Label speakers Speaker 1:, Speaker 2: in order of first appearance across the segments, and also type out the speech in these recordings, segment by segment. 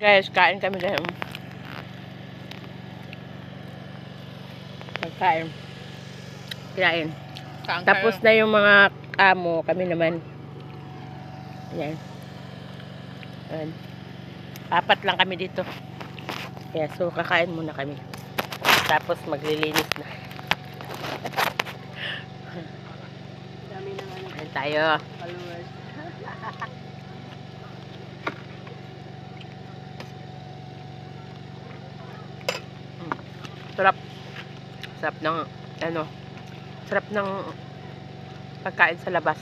Speaker 1: Guys, kain kami dahil pagkain. Kain. Tapos na yung mga amo, kami naman. Ayan. Ayan. 4 lang kami dito. Kaya so kakain muna kami. Tapos maglilinis na.
Speaker 2: Dami na nga
Speaker 1: Ayan tayo.
Speaker 2: followers.
Speaker 1: Sarap. Sarap ng sarap ng pagkain sa labas.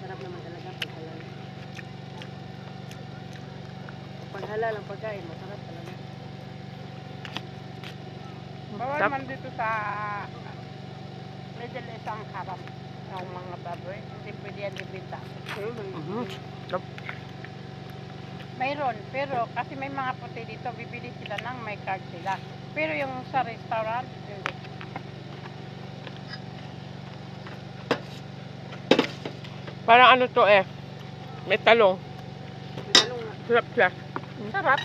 Speaker 2: Sarap naman talaga pag halal. Pag halal ang pagkain, masarap talaga.
Speaker 3: Bawal
Speaker 1: Sarap.
Speaker 3: man dito sa Middle East ang haram ng mga baboy. Hindi pwede yan ibenta.
Speaker 1: Sarap.
Speaker 3: Mayroon, pero kasi may mga puti dito, bibili sila ng may card sila. Pero yung sa restaurant, hindi.
Speaker 1: Parang ano to eh. May talong.
Speaker 2: Talong nga.
Speaker 1: Sarap siya.
Speaker 3: Sarap.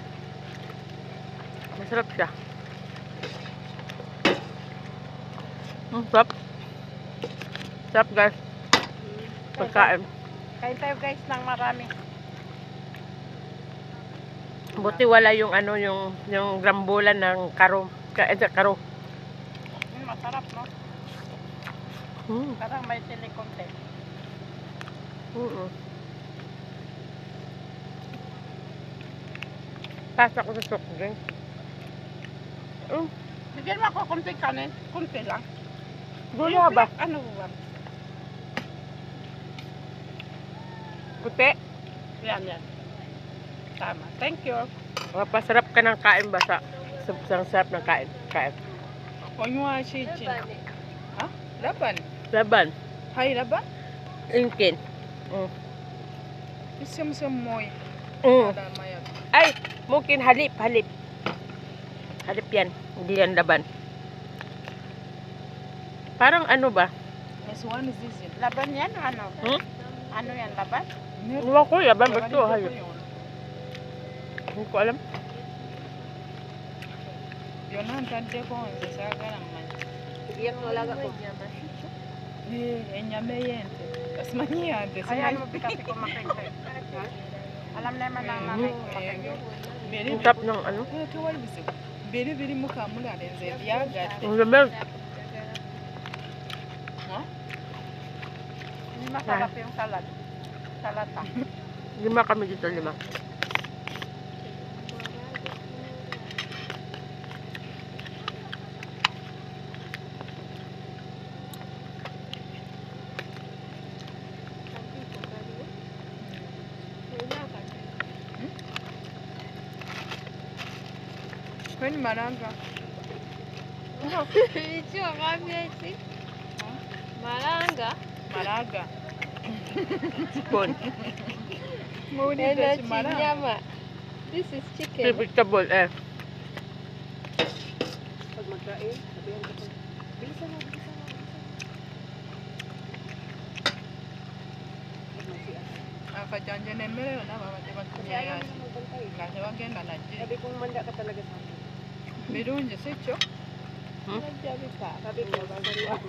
Speaker 1: Masarap siya. Sarap. Sarap guys. Pagkain.
Speaker 3: Kain tayo guys ng marami.
Speaker 1: Buti wala yung ano yung grambulan ng karo. Karo.
Speaker 3: Masarap, no? Parang may sili konti.
Speaker 1: Pasa ko sa soft drink.
Speaker 3: Bigyan mo ako konti kanin. Konti lang.
Speaker 1: Gula ba?
Speaker 3: Ano ba?
Speaker 1: Puti.
Speaker 3: Yan. Tama. Thank you.
Speaker 1: Pasarap ka ng kain ba sa sarap ng kain.
Speaker 3: Konywa si Chin. Ha? Laban.
Speaker 1: Laban.
Speaker 3: Hay laban?
Speaker 1: Inkin.
Speaker 3: Isem moy.
Speaker 1: Ay, mungkin halip. Halip yan. Hindi yan laban. Parang ano ba?
Speaker 3: Yes, one is this. Laban yan ano? Ano yan laban?
Speaker 1: Iwan ko, laban ba ito? Halip. Hindi ko alam.
Speaker 3: Yun ang tante ko. Sa naman.
Speaker 2: Iyak ng alaga ko.
Speaker 3: Enyame yente. Tasmania. Ayan mo pikasi ko makintay. Alam naman ang nanay ko makintay.
Speaker 1: Ang sarap ng ano?
Speaker 3: Biri mukha mula rin sa yagat.
Speaker 1: Ang laban.
Speaker 3: Hindi masarap yung salad. Salata.
Speaker 1: 5 kami dito, 5.
Speaker 3: Kwen maranga.
Speaker 2: Ichi wakamiyachi. Maranga.
Speaker 3: Maraga.
Speaker 1: Spoon.
Speaker 3: Muni
Speaker 2: And
Speaker 3: dashi
Speaker 2: that's
Speaker 3: maraga.
Speaker 2: nyama. This is chicken.
Speaker 1: Vegetable eh.
Speaker 2: Pag magkain, sabihan ko pa. Bilisan mo.
Speaker 3: Akajanja nemere na mama di ba
Speaker 2: Kasi
Speaker 3: kunya
Speaker 2: ayaw
Speaker 3: ya.
Speaker 2: nila magbantay.
Speaker 3: Kasi wagenda na ji.
Speaker 2: Sabi kong manda ka talaga sa akin.
Speaker 3: Birunje secho.
Speaker 2: Sabi pa. Sabi ko,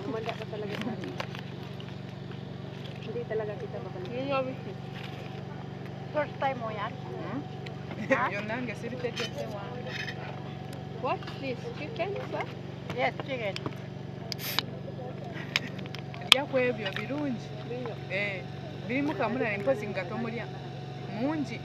Speaker 2: manda ka talaga sa akin. Hindi talaga kita babalik.
Speaker 3: First time mo yan?
Speaker 2: Yun lang, kasi rin What's this? Chicken, ba?
Speaker 3: Yes, chicken.
Speaker 4: Byakwebyo birungi birimu kamulana empozi nga tomulya mungi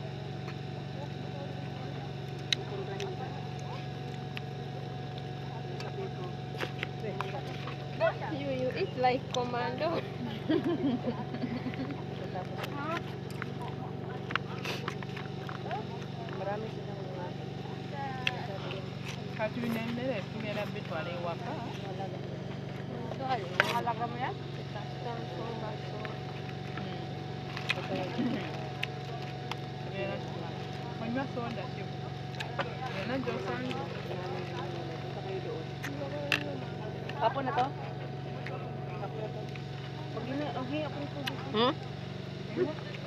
Speaker 2: You eat like commando.
Speaker 3: Marami silang mga
Speaker 4: katulina emmere tumera bitwala ewaka
Speaker 3: halaga mo yan?
Speaker 4: onywa soda kyo yona gyosanze
Speaker 2: Apo na to? Pag gina, ang hiya ko ito.
Speaker 3: Ano?